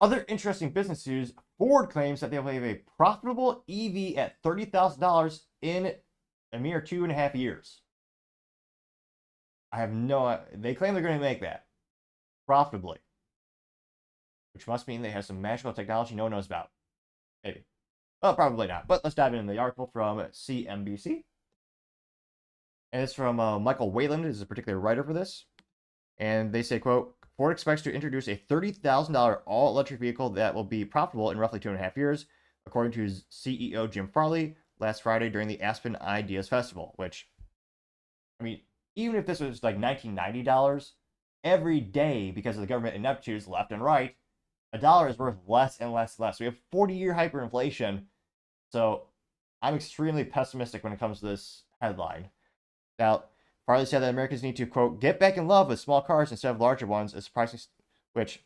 Other interesting business news: Ford claims that they'll have a profitable EV at $30,000 in a mere 2.5 years. I have no. They claim they're going to make that profitably, which must mean they have some magical technology no one knows about. Maybe. Well, probably not. But let's dive into the article from CNBC. And it's from Michael Wayland, who's a particular writer for this. And they say, quote, Ford expects to introduce a $30,000 all-electric vehicle that will be profitable in roughly 2.5 years, according to his CEO Jim Farley last Friday during the Aspen Ideas Festival, which, I mean, even if this was like $1990, every day, because of the government ineptitudes left and right, a dollar is worth less and less and less. We have 40-year hyperinflation, so I'm extremely pessimistic when it comes to this headline. Now, Farley said that Americans need to, quote, get back in love with small cars instead of larger ones, which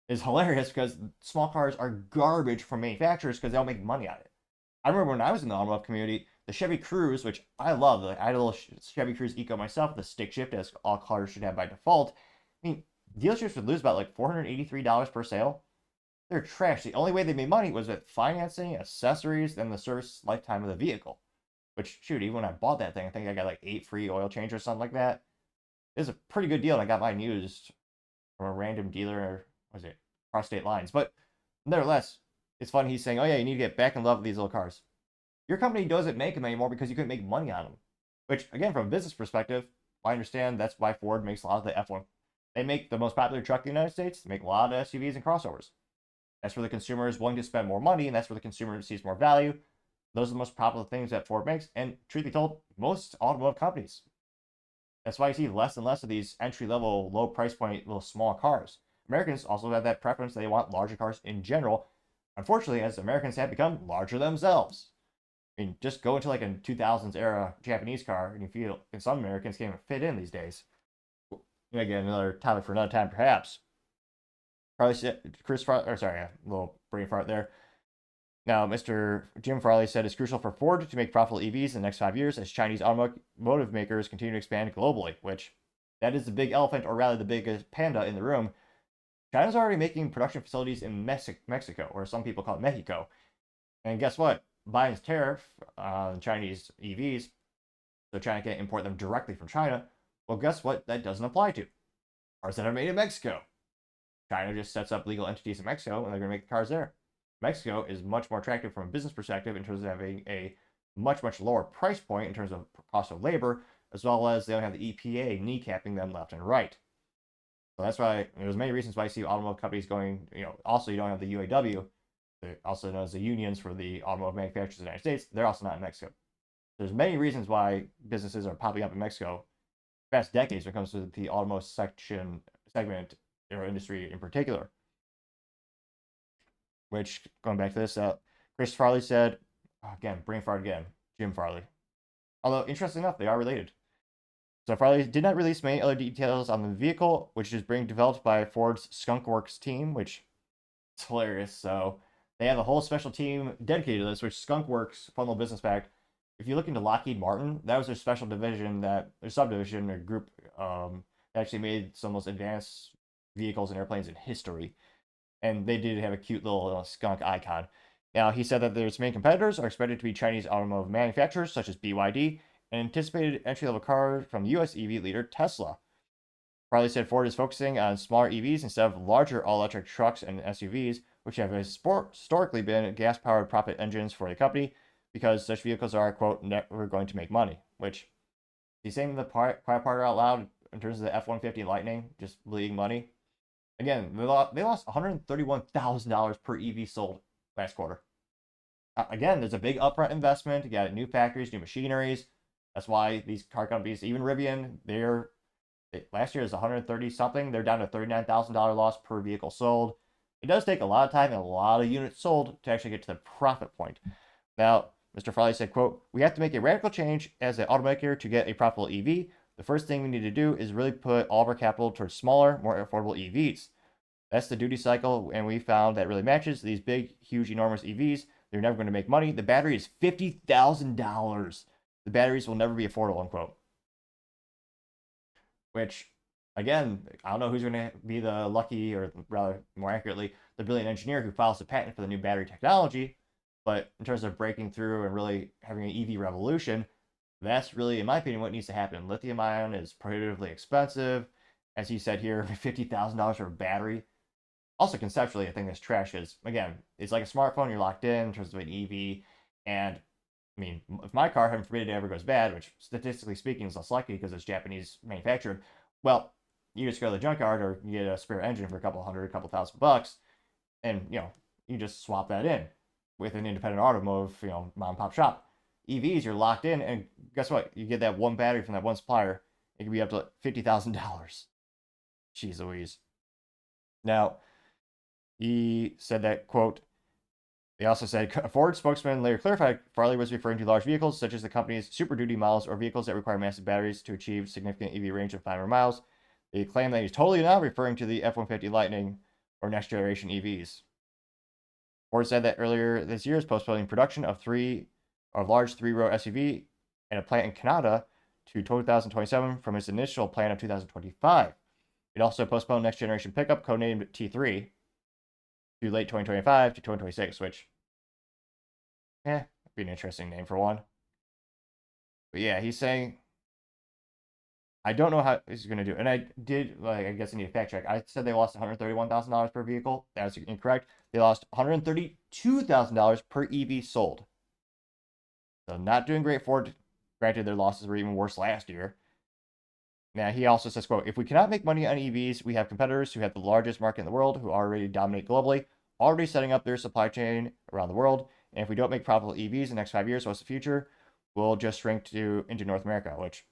is hilarious because small cars are garbage from manufacturers because they don't make money on it. I remember when I was in the automotive community, the Chevy Cruze, which I love, I had a little Chevy Cruze Eco myself, the stick shift, as all cars should have by default. I mean, dealerships would lose about like $483 per sale. They're trash. The only way they made money was with financing, accessories, and the service lifetime of the vehicle. Which, shoot, even when I bought that thing, I think I got like 8 free oil changes or something like that. It was a pretty good deal, and I got mine used from a random dealer, or was it across state lines? But nevertheless, it's funny he's saying, oh yeah, you need to get back in love with these little cars. Your company doesn't make them anymore because you couldn't make money on them. Which, again, from a business perspective, I understand that's why Ford makes a lot of the F1. They make the most popular truck in the United States. They make a lot of SUVs and crossovers. That's where the consumer is willing to spend more money, and that's where the consumer sees more value. Those are the most popular things that Ford makes, and truth be told, most automotive companies. That's why you see less and less of these entry-level, low price point, little small cars. Americans also have that preference; they want larger cars in general. Unfortunately, as Americans have become larger themselves. I mean, just go into like a 2000s era Japanese car, and you feel, and some Americans can't even fit in these days. Again, another topic for another time, perhaps. Probably a little brain fart there. Now, Mr. Jim Farley said it's crucial for Ford to make profitable EVs in the next 5 years as Chinese automotive makers continue to expand globally, which that is the big elephant, or rather the biggest panda in the room. China's already making production facilities in Mexico, or some people call it Mexico. And guess what? Biden's tariff on Chinese EVs, so China can't import them directly from China. Well, guess what? That doesn't apply to cars that are made in Mexico. China just sets up legal entities in Mexico, and they're going to make the cars there. Mexico is much more attractive from a business perspective in terms of having a much, much lower price point in terms of cost of labor, as well as they don't have the EPA kneecapping them left and right. So that's why there's many reasons why I see automotive companies going, also you don't have the UAW, also known as the unions for the automotive manufacturers in the United States. They're also not in Mexico. There's many reasons why businesses are popping up in Mexico past decades when it comes to the automotive segment or industry in particular. Which, going back to this, Chris Farley said, again, brain fart again, Jim Farley. Although, interesting enough, they are related. So Farley did not release many other details on the vehicle, which is being developed by Ford's Skunkworks team, which is hilarious. So they have a whole special team dedicated to this, which Skunkworks, fun little business fact. If you look into Lockheed Martin, that was their special division, their subdivision or group that actually made some of the most advanced vehicles and airplanes in history. And they did have a cute little skunk icon. Now, he said that their main competitors are expected to be Chinese automotive manufacturers such as BYD and anticipated entry-level cars from US EV leader Tesla. Farley said Ford is focusing on smaller EVs instead of larger all-electric trucks and SUVs, which have historically been gas-powered profit engines for the company, because such vehicles are, quote, never going to make money, which he's saying the quiet part out loud in terms of the F-150 Lightning just bleeding money. Again, they lost $131,000 per EV sold last quarter. Again, there's a big upfront investment. You got new factories, new machineries. That's why these car companies, even Rivian, last year is 130 something. They're down to $39,000 loss per vehicle sold. It does take a lot of time and a lot of units sold to actually get to the profit point. Now, Mr. Farley said, quote, we have to make a radical change as an automaker to get a profitable EV. The first thing we need to do is really put all of our capital towards smaller, more affordable EVs. That's the duty cycle, and we found that really matches these big, huge, enormous EVs. They're never going to make money. The battery is $50,000. The batteries will never be affordable, unquote. Which, again, I don't know who's going to be the lucky, or rather, more accurately, the brilliant engineer who files a patent for the new battery technology. But in terms of breaking through and really having an EV revolution, that's really, in my opinion, what needs to happen. Lithium ion is prohibitively expensive. As he said here, $50,000 for a battery. Also, conceptually, I think this trash is, again, it's like a smartphone. You're locked in terms of an EV. And I mean, if my car, heaven forbid, it ever goes bad, which statistically speaking is less likely because it's Japanese manufactured, well, you just go to the junkyard or you get a spare engine for a couple hundred, a couple $1,000, and you just swap that in with an independent automotive, mom and pop shop. EVs, you're locked in, and guess what? You get that one battery from that one supplier. It can be up to $50,000. Jeez Louise. Now, he said that, quote, they also said a Ford spokesman later clarified Farley was referring to large vehicles such as the company's Super Duty models or vehicles that require massive batteries to achieve significant EV range of 500 miles. They claim that he's totally not referring to the F-150 Lightning or next generation EVs. Ford said that earlier this year is postponing production of large three-row SUV and a plant in Canada to 2027 from its initial plan of 2025. It also postponed next generation pickup, codenamed T3, to late 2025 to 2026, which, would be an interesting name for one. But yeah, he's saying, I don't know how he's going to do it. And I did, I guess I need a fact check. I said they lost $131,000 per vehicle. That's incorrect. They lost $132,000 per EV sold. So not doing great. Ford, granted, their losses were even worse last year. Now, he also says, quote, if we cannot make money on EVs, we have competitors who have the largest market in the world, who already dominate globally, already setting up their supply chain around the world. And if we don't make profitable EVs in the next 5 years, what's the future? We'll just shrink into North America, which,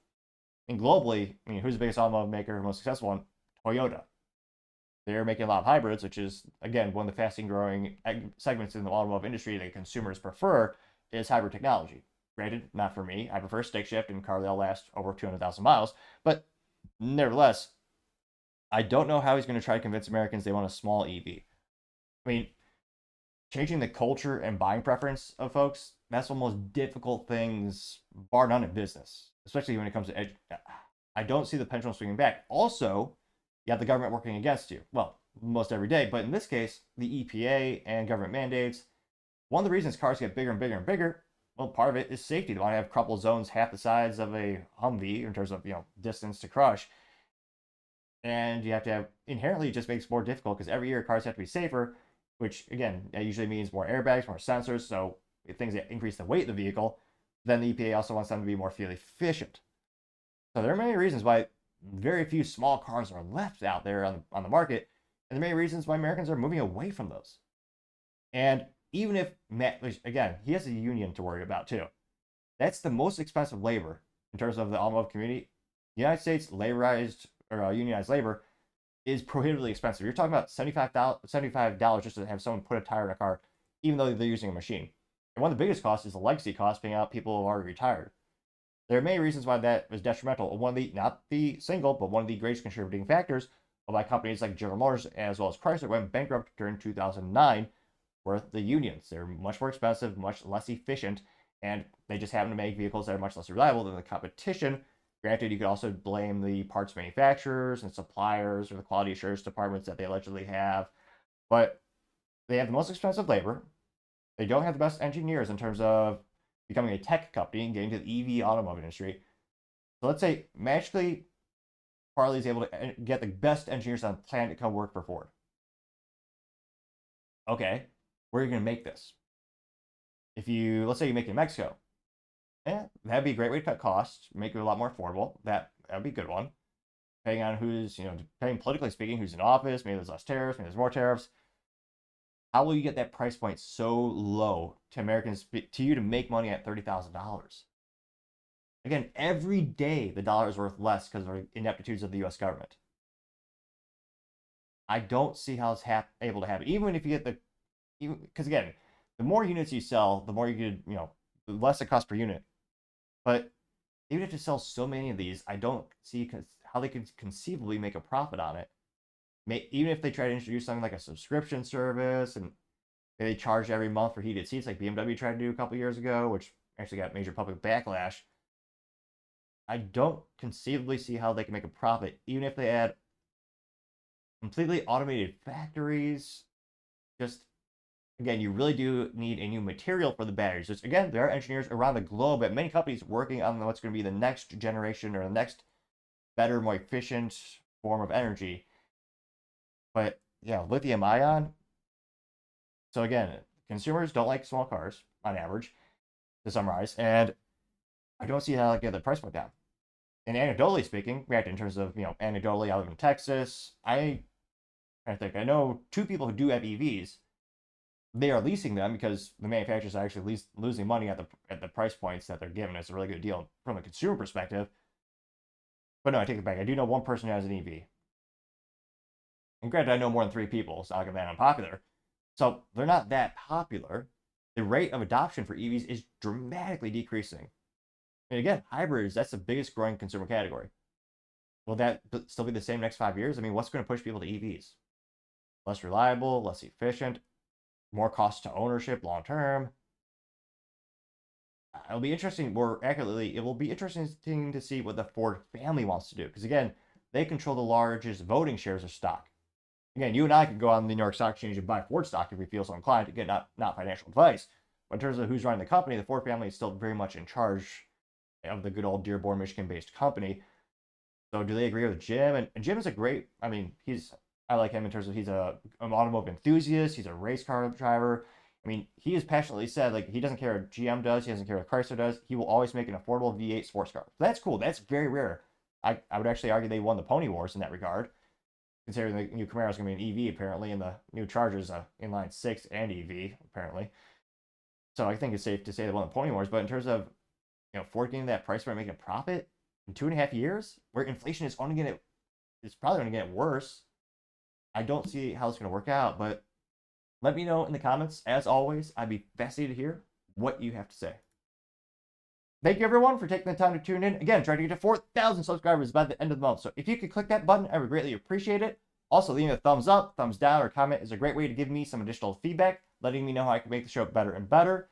and globally, I mean, who's the biggest automobile maker, most successful one? Toyota. They're making a lot of hybrids, which is, again, one of the fastest growing segments in the automotive industry that consumers prefer is hybrid technology. Granted, not for me. I prefer stick shift and car that'll last over 200,000 miles. But nevertheless, I don't know how he's going to try to convince Americans they want a small EV. I mean, changing the culture and buying preference of folks, that's one of the most difficult things, bar none, in business, especially when it comes to I don't see the pendulum swinging back. Also, you have the government working against you. Well, most every day. But in this case, the EPA and government mandates, one of the reasons cars get bigger and bigger and bigger, well, part of it is safety. They want to have crumple zones half the size of a Humvee in terms of, distance to crush. And you have to have, inherently, it just makes it more difficult because every year cars have to be safer, which, again, that usually means more airbags, more sensors. So things that increase the weight of the vehicle. Then the EPA also wants them to be more fuel efficient. So there are many reasons why very few small cars are left out there on the market. And there are many reasons why Americans are moving away from those. And even if, again, he has a union to worry about too. That's the most expensive labor in terms of the automotive community. The United States laborized or unionized labor is prohibitively expensive. You're talking about $75 just to have someone put a tire in a car, even though they're using a machine. And one of the biggest costs is the legacy cost, paying out people who are already retired. There are many reasons why that was detrimental. Not the single, but one of the greatest contributing factors of why companies like General Motors as well as Chrysler went bankrupt during 2009 were the unions. They're much more expensive, much less efficient, and they just happen to make vehicles that are much less reliable than the competition. Granted, you could also blame the parts manufacturers and suppliers or the quality assurance departments that they allegedly have, but they have the most expensive labor. They don't have the best engineers in terms of becoming a tech company and getting to the EV automobile industry. So let's say magically Farley's able to get the best engineers on the planet to come work for Ford. Okay, where are you going to make this? Let's say you make it in Mexico. That'd be a great way to cut costs, make it a lot more affordable. That'd be a good one. Depending on who's, depending politically speaking, who's in office, maybe there's less tariffs, maybe there's more tariffs. How will you get that price point so low to Americans, to you to make money at $30,000? Again, every day the dollar is worth less because of the ineptitudes of the U.S. government. I don't see how it's able to happen. Even if you get because again, the more units you sell, the more you could, the less it costs per unit. But even if you sell so many of these, I don't see how they could conceivably make a profit on it. Even if they try to introduce something like a subscription service and they charge every month for heated seats like BMW tried to do a couple years ago, which actually got major public backlash, I don't conceivably see how they can make a profit, even if they add completely automated factories. just, again, you really do need a new material for the batteries. Which, again, there are engineers around the globe at many companies working on what's going to be the next generation or the next better, more efficient form of energy. But yeah, lithium ion. So again, consumers don't like small cars on average, to summarize, and I don't see how I get the price point down. And anecdotally speaking, react in terms of, anecdotally, I live in Texas. I think I know two people who do have EVs. They are leasing them because the manufacturers are actually losing money at the price points that they're giving. It's a really good deal from a consumer perspective. But no, I take it back. I do know one person who has an EV. And granted, I know more than 3 people, so I'll get that unpopular. So they're not that popular. The rate of adoption for EVs is dramatically decreasing. And again, hybrids, that's the biggest growing consumer category. Will that still be the same next 5 years? I mean, what's going to push people to EVs? Less reliable, less efficient, more cost to ownership long term. It'll be interesting, more accurately, it will be interesting to see what the Ford family wants to do. Because again, they control the largest voting shares of stock. Again, you and I could go on the New York Stock Exchange and buy Ford stock if we feel so inclined to get not financial advice. But in terms of who's running the company, the Ford family is still very much in charge of the good old Dearborn, Michigan-based company. So do they agree with Jim? And Jim is a great, I mean, I like him in terms of he's an automotive enthusiast. He's a race car driver. I mean, he has passionately said, like, he doesn't care what GM does. He doesn't care what Chrysler does. He will always make an affordable V8 sports car. That's cool. That's very rare. I would actually argue they won the Pony Wars in that regard, considering the new Camaro is going to be an EV, apparently, and the new Charger is a inline 6 and EV, apparently. So I think it's safe to say they won the Pony Wars. But in terms of, Ford getting that price point, making a profit in 2.5 years, where inflation is only going to, it's probably going to get worse. I don't see how it's going to work out, but let me know in the comments. As always, I'd be fascinated to hear what you have to say. Thank you, everyone, for taking the time to tune in. Again, trying to get to 4,000 subscribers by the end of the month. So if you could click that button, I would greatly appreciate it. Also, leaving a thumbs up, thumbs down, or comment is a great way to give me some additional feedback, letting me know how I can make the show better and better.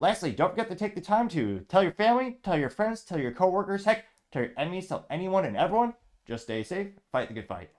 Lastly, don't forget to take the time to tell your family, tell your friends, tell your coworkers, heck, tell your enemies, tell anyone and everyone. Just stay safe, fight the good fight.